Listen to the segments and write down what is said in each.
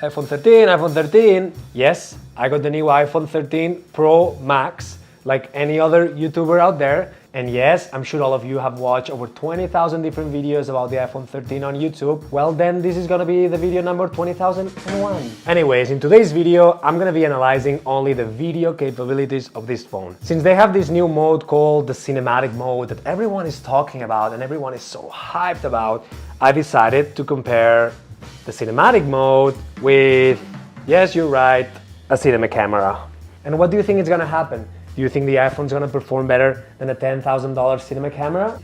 iPhone 13, iPhone 13. Yes, I got the new iPhone 13 Pro Max, like any other YouTuber out there. And yes, I'm sure all of you have watched over 20,000 different videos about the iPhone 13 on YouTube. Well, then this is gonna be the video number 20,001. Anyways, in today's video, I'm gonna be analyzing only the video capabilities of this phone. Since they have this new mode called the cinematic mode that everyone is talking about and everyone is so hyped about, I decided to compare the cinematic mode with, yes, you're right, a cinema camera. And what do you think is gonna happen? Do you think the iPhone's gonna perform better than a $10,000 cinema camera?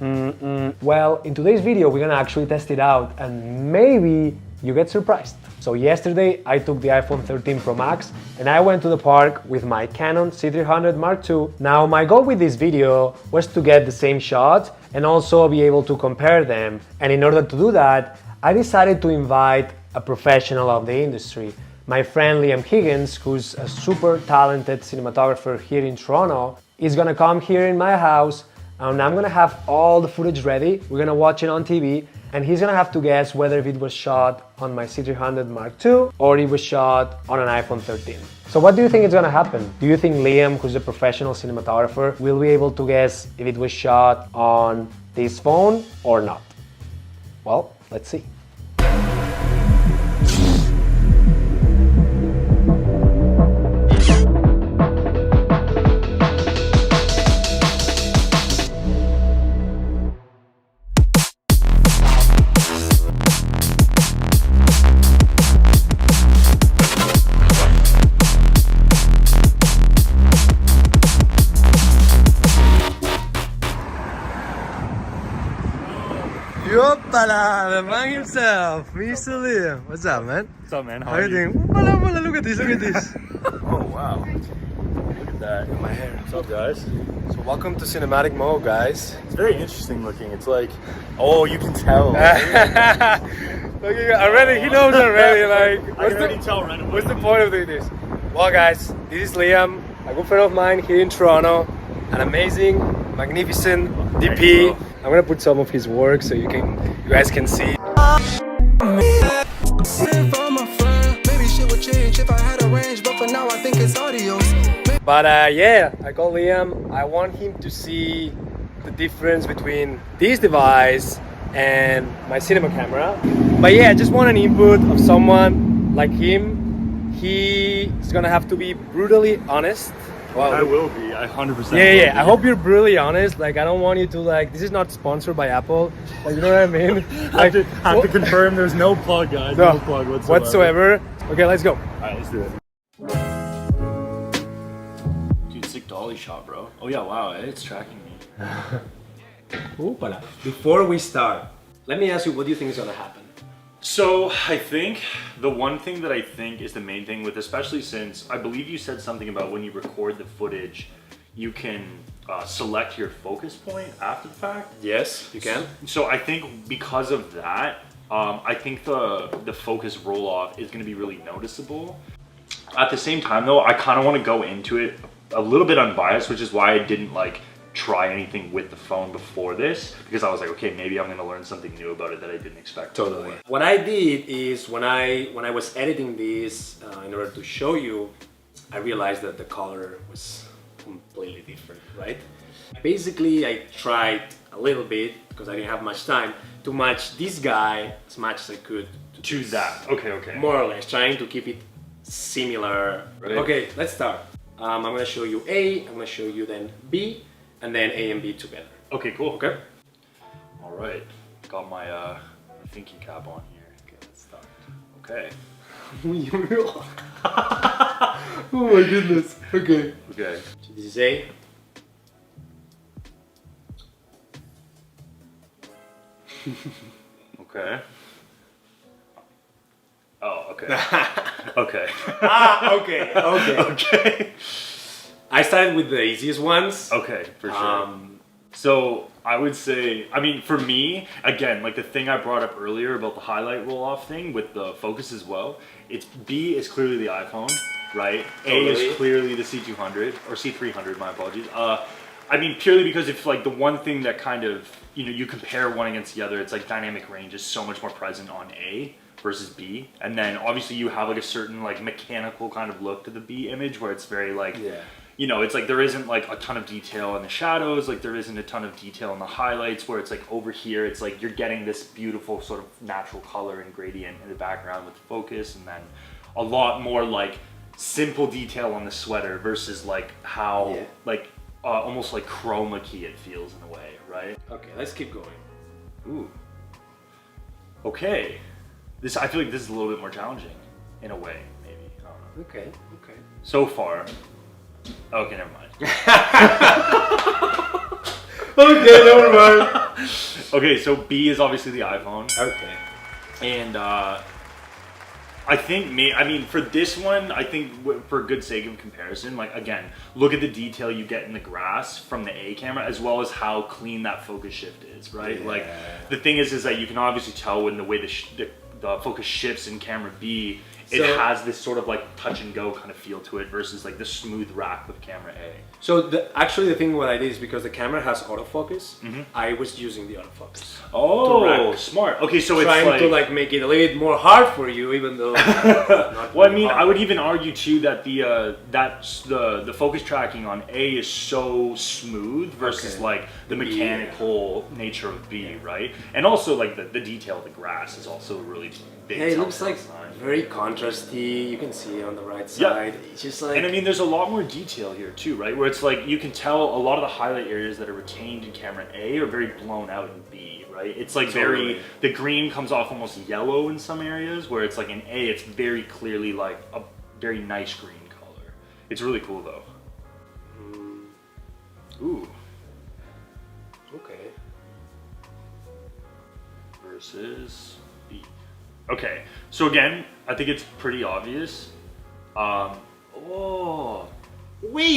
Well, in today's video, we're gonna actually test it out and maybe you get surprised. So yesterday, I took the iPhone 13 Pro Max and I went to the park with my Canon C300 Mark II. Now, my goal with this video was to get the same shot and also be able to compare them. And in order to do that, I decided to invite a professional of the industry. My friend Liam Higgins, who's a super talented cinematographer here in Toronto, is gonna come here in my house and I'm gonna have all the footage ready. We're gonna watch it on TV and he's gonna have to guess whether it was shot on my C300 Mark II or it was shot on an iPhone 13. So what do you think is gonna happen? Do you think Liam, who's a professional cinematographer, will be able to guess if it was shot on this phone or not? Well, let's see. Yopala, the man himself, Mr. Liam. What's up, man? What's up, man? How are you doing? Oopala, look at this, look at this. Oh, wow. Look at that. My hair. What's up, guys? So welcome to cinematic mode, guys. It's very interesting looking. It's like, oh, you can tell. Okay, already, he knows already, like, I can already tell right away. what's the point of doing this? Well, guys, this is Liam, a good friend of mine here in Toronto, an amazing, magnificent DP. Thanks, I'm gonna put some of his work so you guys can see. But yeah, I call Liam. I want him to see the difference between this device and my cinema camera. But yeah, I just want an input of someone like him. He's gonna have to be brutally honest. Wow. I will be. I 100%. Yeah. I hope you're brutally honest. Like, I don't want you to like. This is not sponsored by Apple. Like, you know what I mean? I have to confirm. There's no plug, guys. No plug whatsoever. Okay, let's go. All right, let's do it. Dude, sick dolly shot, bro. Oh yeah, wow. It's tracking me. Oopala. Before we start, let me ask you, what do you think is gonna happen? So I think the one thing that I think is the main thing with, especially since I believe you said something about when you record the footage, you can select your focus point after the fact. Yes, you can. So I think because of that, I think the focus roll off is going to be really noticeable. At the same time though, I kind of want to go into it a little bit unbiased, which is why I didn't like try anything with the phone before this, because I was like, okay, maybe I'm going to learn something new about it that I didn't expect. Totally. What I did is when I was editing this in order to show you, I realized that the color was completely different, right? Basically, I tried a little bit, because I didn't have much time, to match this guy as much as I could. To choose that. Okay. More or less, trying to keep it similar. Right. Okay, let's start. I'm going to show you A, I'm going to show you then B, and then A and B together. Okay, cool. Okay. All right. Got my thinking cap on here. Okay, let's start. Okay. Oh my goodness. Okay. Okay. So this is A. Okay. Oh, okay. Okay. Okay. Okay. I started with the easiest ones. Okay, for sure. So I would say, I mean, for me, again, like the thing I brought up earlier about the highlight roll-off thing with the focus as well, it's B is clearly the iPhone, right? Totally. A is clearly the C200, or C300, my apologies. I mean, purely because if like the one thing that kind of, you know, you compare one against the other, it's like dynamic range is so much more present on A versus B, and then obviously you have like a certain like mechanical kind of look to the B image where it's very like, you know, it's like there isn't like a ton of detail in the shadows, like there isn't a ton of detail in the highlights, where it's like over here it's like you're getting this beautiful sort of natural color and gradient in the background with the focus, and then a lot more like simple detail on the sweater versus like how like almost like chroma key it feels in a way, right? Okay, let's keep going. Ooh. Okay. I feel like this is a little bit more challenging in a way, maybe. I don't know. Okay. So far. Okay, never mind. Okay, never mind. Okay, so B is obviously the iPhone. Okay. And I think, for this one, I think for good sake of comparison, like again, look at the detail you get in the grass from the A camera, as well as how clean that focus shift is, right? Yeah. Like the thing is that you can obviously tell when the way the focus shifts in camera B, it has this sort of like touch and go kind of feel to it versus like the smooth rack with camera A. So actually the thing what I did is because the camera has autofocus, I was using the autofocus. Oh, smart. Okay, so trying it's to like make it a little bit more hard for you, even though. Not well, I really mean, hard. I would even argue too that the focus tracking on A is so smooth versus like the mechanical nature of B, right? And also like the detail of the grass is also really big. Yeah, it looks telltale like sign. very contrasty. You can see it on the right side. It's just like. And I mean, there's a lot more detail here too, right? Where it's like you can tell a lot of the highlight areas that are retained in camera A are very blown out in B, right? It's like the green comes off almost yellow in some areas, where it's like in A, it's very clearly like a very nice green color. It's really cool though. Ooh. Okay. Versus B. Okay, so again, I think it's pretty obvious. Wait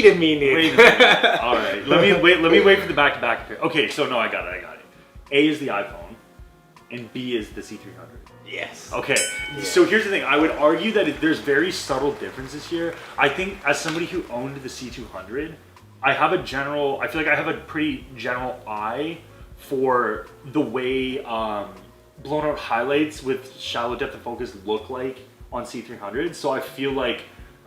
a minute. Wait a minute. All right, let me wait for the back-to-back here. Okay, so no, I got it. A is the iPhone, and B is the C300. Yes. Okay, so here's the thing. I would argue that there's very subtle differences here. I think as somebody who owned the C200, I feel like I have a pretty general eye for the way blown out highlights with shallow depth of focus look like on C300. So I feel like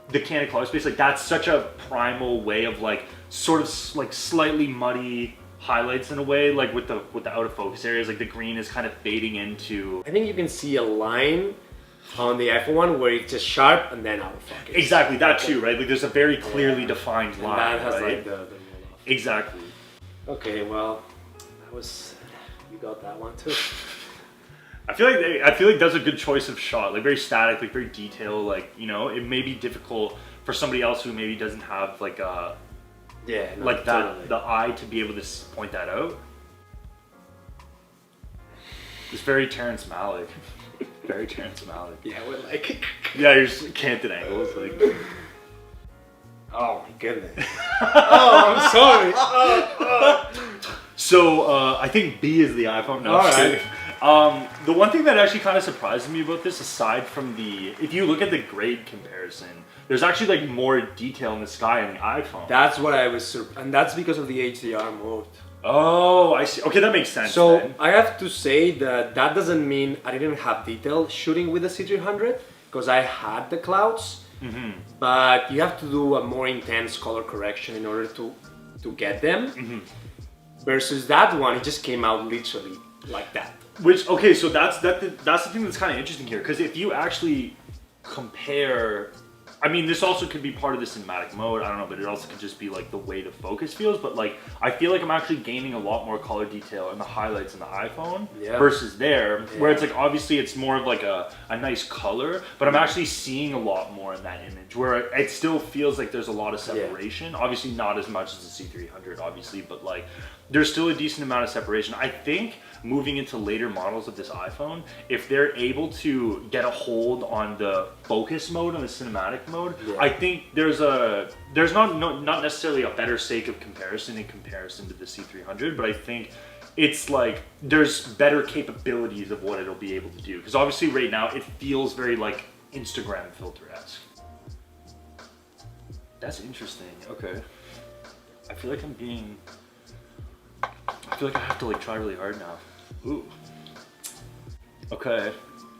the Canon color space, like that's such a primal way of like sort of like slightly muddy highlights in a way, like with the out of focus areas, like the green is kind of fading into. I think you can see a line on the iPhone one where it's just sharp and then out of focus. Exactly, that too, right? Like there's a very clearly defined line. And that has right? like the roll off. Exactly. Okay, well, you got that one too. I feel like that's a good choice of shot, like very static, like very detailed, like, you know, it may be difficult for somebody else who maybe doesn't have like a the eye to be able to point that out. It's very Terrence Malick. Very Terrence Malick. Yeah, we're like. Yeah, you're just canted angles, like. Oh my goodness. Oh, I'm sorry. So I think B is the iPhone. No, all right. The one thing that actually kind of surprised me about this, aside from if you look at the grade comparison, there's actually like more detail in the sky on the iPhone. That's what I was and that's because of the HDR mode. Oh, I see. Okay, that makes sense. So then. I have to say that doesn't mean I didn't have detail shooting with the C300 because I had the clouds, but you have to do a more intense color correction in order to get them. Versus that one, it just came out literally like that. Which, okay, so that's the thing that's kind of interesting here, because if you actually compare, I mean, this also could be part of the cinematic mode, I don't know, but it also could just be like the way the focus feels, but like, I feel like I'm actually gaining a lot more color detail in the highlights in the iPhone versus there, where it's like, obviously it's more of like a nice color, but I'm actually seeing a lot more in that image, where it still feels like there's a lot of separation, obviously not as much as the C300, obviously, but like, there's still a decent amount of separation. I think moving into later models of this iPhone, if they're able to get a hold on the focus mode and the cinematic mode, I think there's not necessarily a better sake of comparison in comparison to the C300, but I think it's like there's better capabilities of what it'll be able to do. Because obviously right now it feels very like Instagram filter-esque. That's interesting. Okay. I feel like I have to like try really hard now. Ooh. Okay.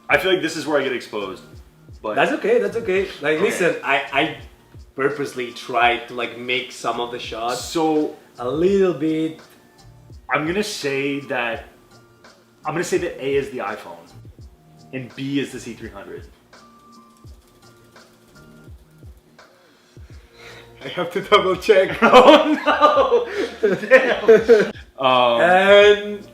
I feel like this is where I get exposed. But That's okay, that's okay. Like, Okay. listen, I purposely tried to like make some of the shots so a little bit. I'm gonna say that A is the iPhone and B is the C300. I have to double check. Oh no! Damn. And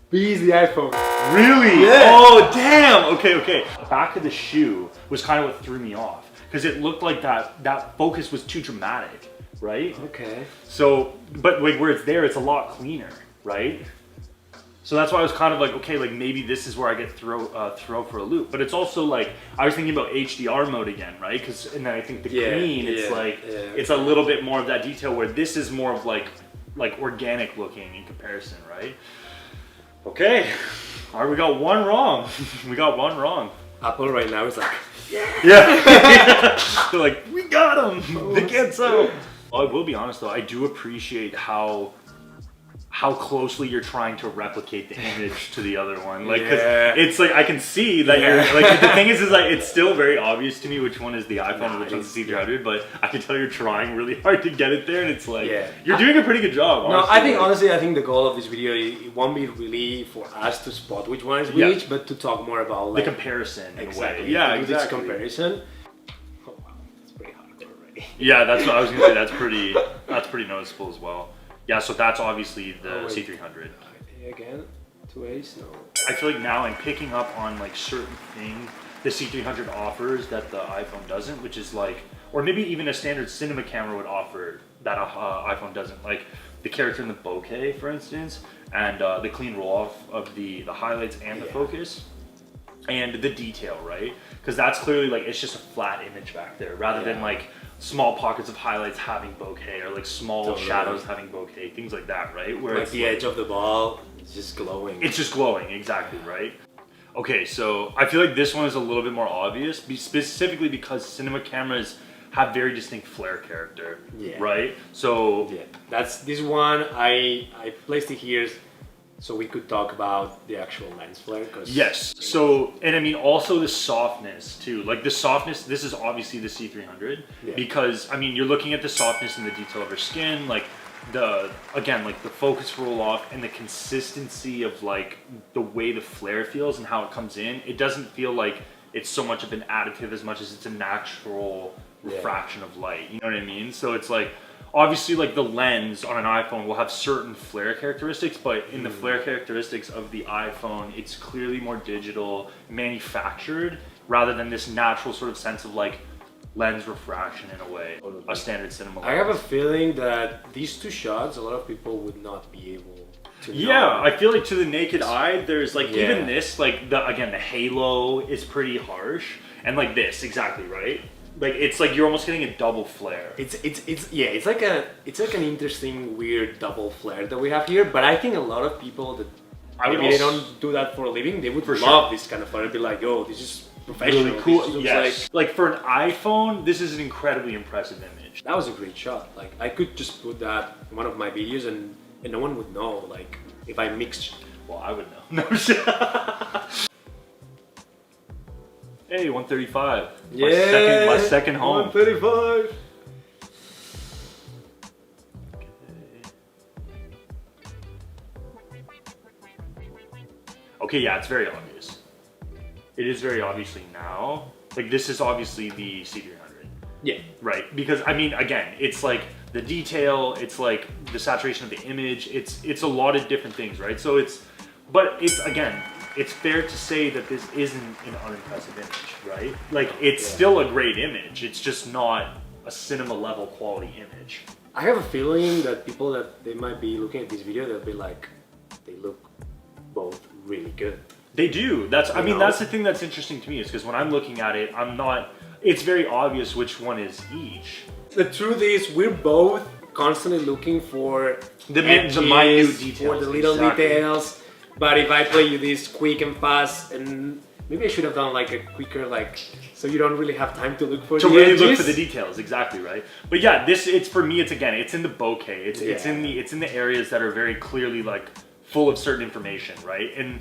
B is the iPhone. Really? Yeah. Oh damn! Okay, okay. The back of the shoe was kind of what threw me off because it looked like that focus was too dramatic, right? Okay. So, but like where it's there, it's a lot cleaner, right? So that's why I was kind of like, okay, like maybe this is where I get throw for a loop. But it's also like I was thinking about HDR mode again, right? Because and then I think the clean, it's like it's a little bit more of that detail where this is more of like organic looking in comparison, right? Okay, all right, we got one wrong. We got one wrong. Apple right now is like, Yeah. They're like, we got them. They can't sell. Well, I will be honest though, I do appreciate how closely you're trying to replicate the image to the other one. Like, cause it's like, I can see that you're, like, the thing is like, it's still very obvious to me which one is the iPhone and which one's the C300, but I can tell you're trying really hard to get it there, and it's like, you're doing a pretty good job, honestly. No, I think, honestly, I think the goal of this video, it won't be really for us to spot which one is which, but to talk more about, like, the comparison in a way. Yeah, Yeah, exactly. this comparison. Oh, wow, that's pretty hardcore already. Yeah, that's what I was gonna say, that's pretty noticeable as well. Yeah, so that's obviously the C300. Again, 2A's, no. I feel like now I'm picking up on like certain things the C300 offers that the iPhone doesn't, which is like, or maybe even a standard cinema camera would offer that iPhone doesn't. Like the character in the bokeh, for instance, and the clean roll off of the highlights and the focus. And the detail, right? Because that's clearly like, it's just a flat image back there rather than like small pockets of highlights having bokeh or like small shadows having bokeh, things like that, right? Where like it's the edge of the ball is just glowing. It's just glowing, exactly, right? Okay, so I feel like this one is a little bit more obvious, specifically because cinema cameras have very distinct flare character, right? So that's this one. I placed it here so we could talk about the actual lens flare. Yes. So, and I mean also the softness too. Like the softness, this is obviously the C300 because I mean you're looking at the softness and the detail of her skin, like again like the focus roll off and the consistency of like the way the flare feels and how it comes in. It doesn't feel like it's so much of an additive as much as it's a natural refraction of light. You know what I mean? So it's like obviously like the lens on an iPhone will have certain flare characteristics, but in the flare characteristics of the iPhone, it's clearly more digital, manufactured, rather than this natural sort of sense of like lens refraction in a way, a standard cinema lens. I have a feeling that these two shots, a lot of people would not be able to know. Yeah, I feel like to the naked eye, there's like even this, like the halo is pretty harsh, and like this, exactly, right? Like it's like you're almost getting a double flare. It's like an interesting weird double flare that we have here. But I think a lot of people that maybe they don't do that for a living, they would love this kind of flare. They'd be like, yo, this is professional. Really cool. Yes. Like for an iPhone, this is an incredibly impressive image. That was a great shot. Like I could just put that in one of my videos and no one would know. Like if I mixed. Well, I would know. No shit. Hey, 135. My second home. 135. Okay, yeah, it's very obvious. It is very obviously now. Like this is obviously the C300. Yeah. Right, because I mean, again, it's like the detail, it's like the saturation of the image, it's a lot of different things, right? So but it's again, it's fair to say that this isn't an unimpressive image, right? Like it's still a great image. It's just not a cinema level quality image. I have a feeling that people that they might be looking at this video, they'll be like, they look both really good. They do. That's the thing that's interesting to me is because when I'm looking at it, it's very obvious which one is each. The truth is, we're both constantly looking for the minute details, for the little details. But if I play you this quick and fast, and maybe I should have done like a quicker, like, so you don't really have time to look for the edges. Look for the details, exactly, right? But yeah, it's for me. It's in the bokeh. It's in the areas that are very clearly like full of certain information, right? And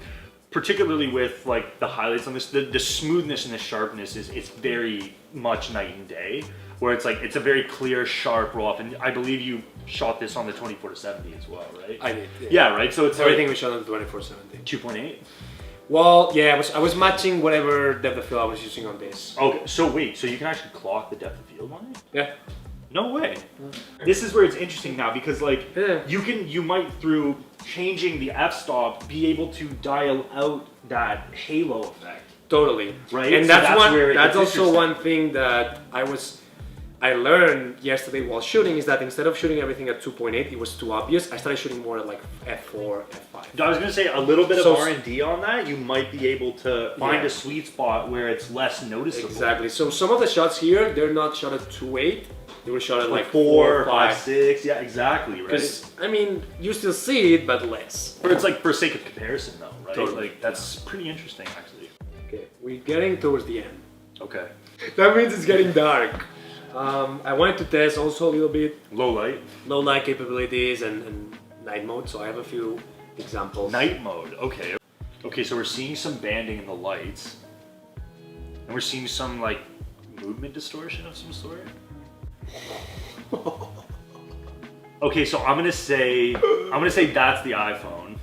particularly with like the highlights on this, the smoothness and the sharpness is very much night and day. Where it's like it's a very clear, sharp roll off, and I believe you shot this on the 24-70 as well, right? I did. Yeah, right. So it's everything we shot on the 24-70. 2.8. Well, yeah, I was matching whatever depth of field I was using on this. Okay, so wait, so you can actually clock the depth of field on it? Yeah. No way. This is where it's interesting now because like Yeah. you might through changing the f-stop be able to dial out that halo effect. Totally. Right? And So that's where it that's gets also interesting. one thing that I learned yesterday while shooting is that instead of shooting everything at 2.8, it was too obvious. I started shooting more at like f4, f5. I was gonna say a little bit of So- R&D on that. You might be able to find Yeah. a sweet spot where it's less noticeable. Exactly. So some of the shots here, they're not shot at 2.8. They were shot at Like like 4, 4, 5, 5. 6. Yeah, exactly. Right. Because I mean, you still see it, but less. But it's like for sake of comparison, though, right? Totally. Like that's pretty interesting, actually. Okay, we're getting towards the end. Okay. That means it's getting dark. I wanted to test also a little bit Low light. low light capabilities and night mode. So I have a few examples. Night mode. Okay. Okay, so we're seeing some banding in the lights, and we're seeing some like movement distortion of some sort. Okay, so I'm gonna say that's the iPhone,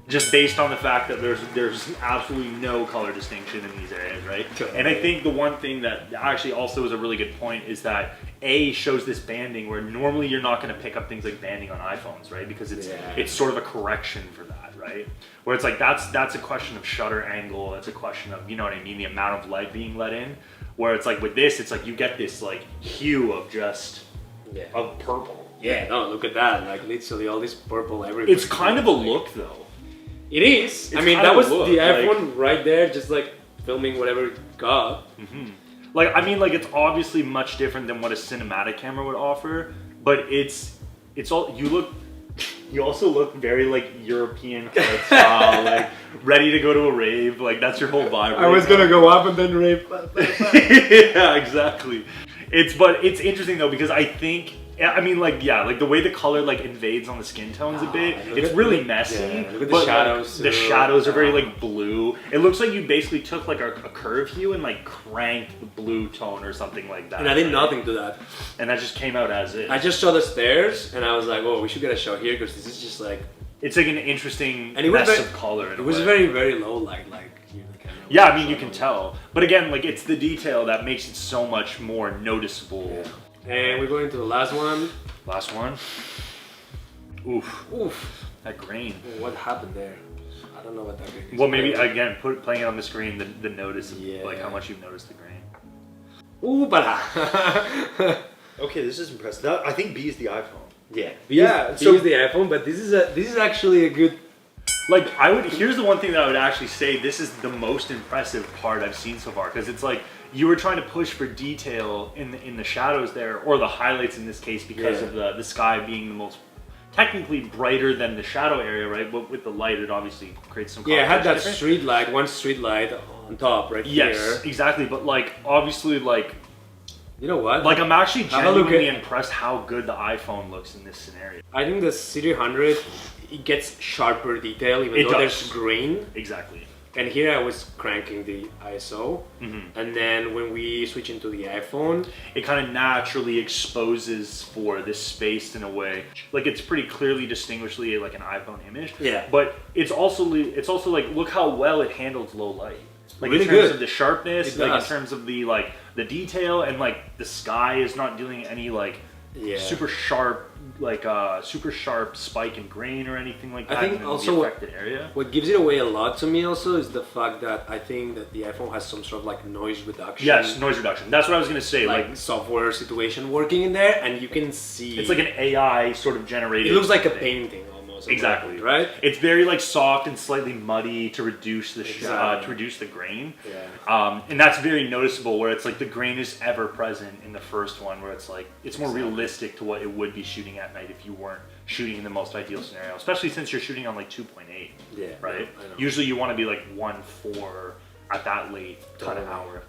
just based on the fact that there's absolutely no color distinction in these areas, right? And I think the one thing that actually also is a really good point is that A shows this banding where normally you're not gonna pick up things like banding on iPhones, right? Because it's sort of a correction for that, right? Where it's like that's a question of shutter angle, that's a question of, you know what I mean, the amount of light being let in. Where it's like with this, it's like you get this like hue of just of purple. Yeah, no, look at that. Like literally all this purple everywhere. It's kind of a look though. It is. I mean, kind that of was a look, the like- iPhone right there, just like filming whatever it got. Like I mean, like it's obviously much different than what a cinematic camera would offer, but it's all you also look very like European kind of style, like ready to go to a rave. Like that's your whole vibe. I was gonna go up and then rave. Yeah, exactly. But it's interesting though because I think I mean like the way the color like invades on the skin tones a bit, it's really messy. Yeah, look at the but, shadows. Like, the shadows are very like blue. It looks like you basically took like a curve hue and like cranked the blue tone or something like that. And I did nothing to that. And that just came out as is. I just saw the stairs and I was like, oh, we should get a shot here because this is just like. It's like an interesting And it was mess very- of color. It was very, very low light, here in the camera. Yeah, I mean you can tell, but again, like it's the detail that makes it so much more noticeable. And we're going to the last one. Last one. Oof, Oof. that grain. What happened there? I don't know what that is. Well, maybe again, playing it on the screen, the notice, of, Yeah. like how much you've noticed the grain. Ooh, bala. Okay, this is impressive. I think B is the iPhone. Yeah. Yeah, So so- use the iPhone, but this is actually a good. Like here's the one thing that I would actually say this is the most impressive part I've seen so far because it's like you were trying to push for detail in the shadows there or the highlights in this case because of the sky being the most technically brighter than the shadow area, right? But with the light, it obviously creates some. Yeah, I had that difference. street light, one street light on top right Yes, here. exactly. But like obviously like. You know what? Like I'm actually Have a look genuinely at- impressed how good the iPhone looks in this scenario. I think the C300 it gets sharper detail even It though does. there's grain. Exactly. And here I was cranking the ISO, and then when we switch into the iPhone, It kind of naturally exposes for this space in a way. Like it's pretty clearly distinguishably like an iPhone image. Yeah. But it's also like look how well it handles low light. Like Really in terms good. of the sharpness, It like does. in terms of the detail and like the sky is not doing any like super sharp spike in grain or anything like that. I think in also the affected area. what gives it away a lot to me also is the fact that I think that the iPhone has some sort of like noise reduction. Yes, noise reduction. That's what I was gonna say. Like software situation working in there, and you can see. It's like an AI sort of generated. It looks like a thing. painting almost. Exactly. Right. It's very like soft and slightly muddy to reduce the Exactly. to reduce the grain. Yeah. And that's very noticeable where it's like the grain is ever present in the first one where it's like it's more realistic to what it would be shooting at night if you weren't shooting in the most ideal scenario, especially since you're shooting on like 2.8. Yeah. Right. I know. Usually you want to be like 1.4 at that late kind of hour.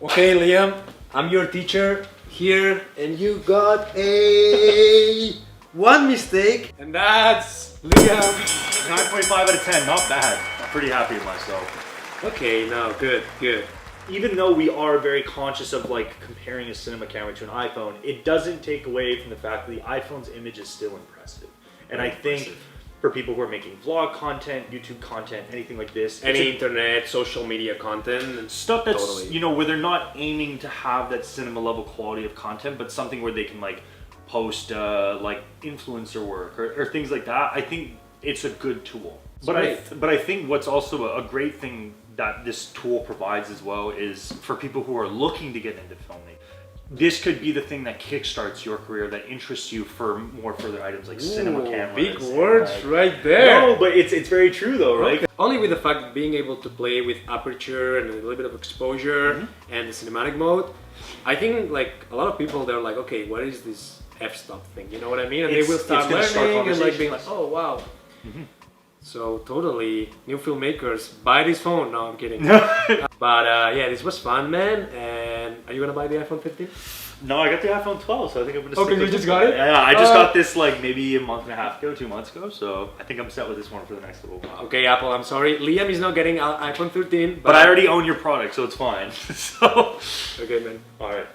Okay, Liam, I'm your teacher here, and you got a one mistake, and that's Liam. 9.5 out of 10, not bad. pretty happy with myself. Okay, no, good. Even though we are very conscious of like comparing a cinema camera to an iPhone, it doesn't take away from the fact that the iPhone's image is still impressive. And I think for people who are making vlog content, YouTube content, anything like this, Any internet, social media content, and stuff that's totally. you know, where they're not aiming to have that cinema level quality of content, but something where they can like post like influencer work or things like that. I think it's a good tool. But I think what's also a great thing that this tool provides as well is for people who are looking to get into filming. This could be the thing that kickstarts your career, that interests you for more further items like cinema cameras. Big words right there. No, but it's very true though, right? Okay. Only with the fact that being able to play with aperture and a little bit of exposure and the cinematic mode, I think like a lot of people, they're like, okay, what is this f-stop thing? You know what I mean? And they will start learning and like being like, oh wow. So totally, new filmmakers, buy this phone. No, I'm kidding. But yeah, this was fun, man. And are you gonna buy the iPhone 15? No, I got the iPhone 12, so I think I'm gonna stick Okay, you with just this got one. it? Yeah, I just got this like maybe a month and a half ago, 2 months ago, so I think I'm set with this one for the next little while. Okay, Apple, I'm sorry. Liam is not getting an iPhone 13. But I already own your product, so it's fine. So Okay, man. alright.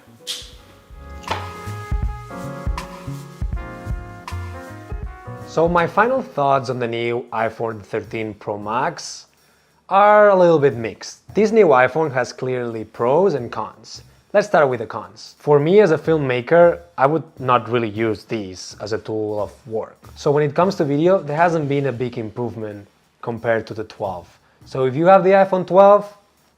So my final thoughts on the new iPhone 13 Pro Max are a little bit mixed. This new iPhone has clearly pros and cons. Let's start with the cons. For me as a filmmaker, I would not really use these as a tool of work. So when it comes to video, there hasn't been a big improvement compared to the 12. So if you have the iPhone 12,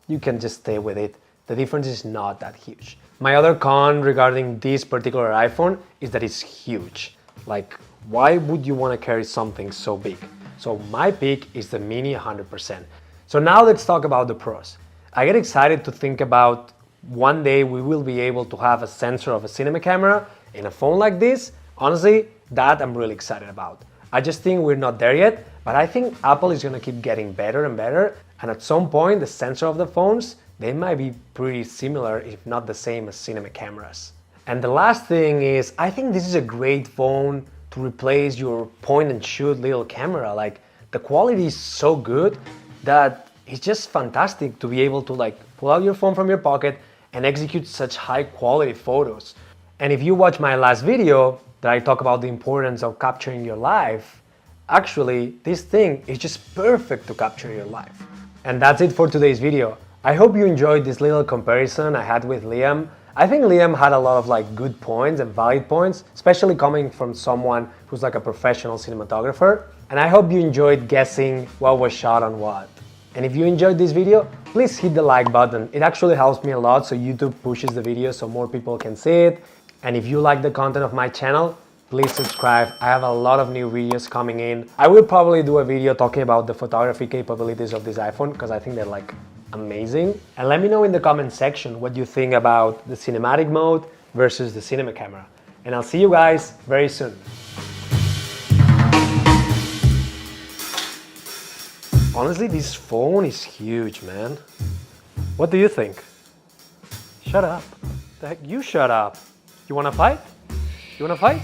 you can just stay with it. The difference is not that huge. My other con regarding this particular iPhone is that it's huge. Like, why would you want to carry something so big? So my pick is the Mini 100%. So now let's talk about the pros. I get excited to think about one day we will be able to have a sensor of a cinema camera in a phone like this. Honestly, that I'm really excited about. I just think we're not there yet, but I think Apple is gonna keep getting better and better. And at some point, the sensor of the phones, they might be pretty similar, if not the same as cinema cameras. And the last thing is, I think this is a great phone to replace your point and shoot little camera. Like, the quality is so good that it's just fantastic to be able to like pull out your phone from your pocket and execute such high quality photos. And if you watch my last video that I talk about the importance of capturing your life, actually this thing is just perfect to capture your life. And that's it for today's video. I hope you enjoyed this little comparison I had with Liam. I think Liam had a lot of like good points and valid points, especially coming from someone who's like a professional cinematographer. And I hope you enjoyed guessing what was shot on what. And if you enjoyed this video, please hit the like button. It actually helps me a lot so YouTube pushes the video so more people can see it. And if you like the content of my channel, please subscribe. I have a lot of new videos coming in. I will probably do a video talking about the photography capabilities of this iPhone because I think they're like amazing. And let me know in the comment section what you think about the cinematic mode versus the cinema camera. And I'll see you guys very soon. Honestly, this phone is huge, man. What do you think? Shut up. The heck, you shut up. You wanna fight? You wanna fight?